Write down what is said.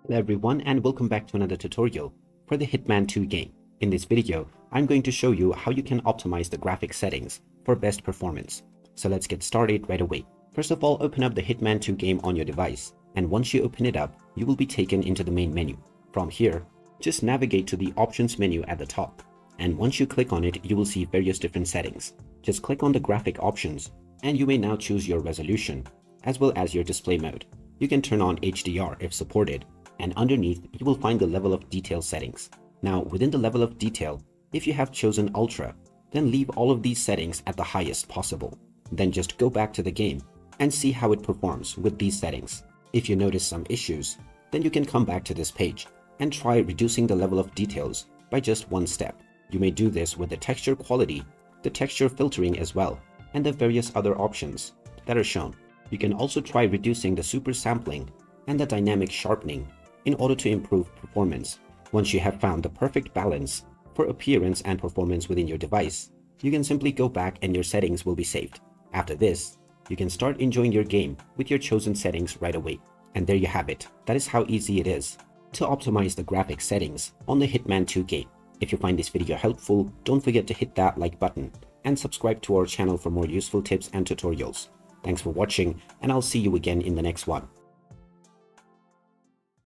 Hello everyone and welcome back to another tutorial for the Hitman 2 game. In this video, I'm going to show you how you can optimize the graphic settings for best performance. So let's get started right away. First of all, open up the Hitman 2 game on your device, and once you open it up, you will be taken into the main menu. From here, just navigate to the options menu at the top, and once you click on it, you will see various different settings. Just click on the graphic options, and you may now choose your resolution as well as your display mode. You can turn on HDR if supported, and underneath you will find the level of detail settings. Now within the level of detail, if you have chosen Ultra, then leave all of these settings at the highest possible. Then just go back to the game and see how it performs with these settings. If you notice some issues, then you can come back to this page and try reducing the level of details by just one step. You may do this with the texture quality, the texture filtering as well, and the various other options that are shown. You can also try reducing the super sampling and the dynamic sharpening in order to improve performance. Once you have found the perfect balance for appearance and performance within your device, you can simply go back and your settings will be saved. After this, you can start enjoying your game with your chosen settings right away. And there you have it. That is how easy it is to optimize the graphic settings on the Hitman 2 game. If you find this video helpful, don't forget to hit that like button and subscribe to our channel for more useful tips and tutorials. Thanks for watching, and I'll see you again in the next one.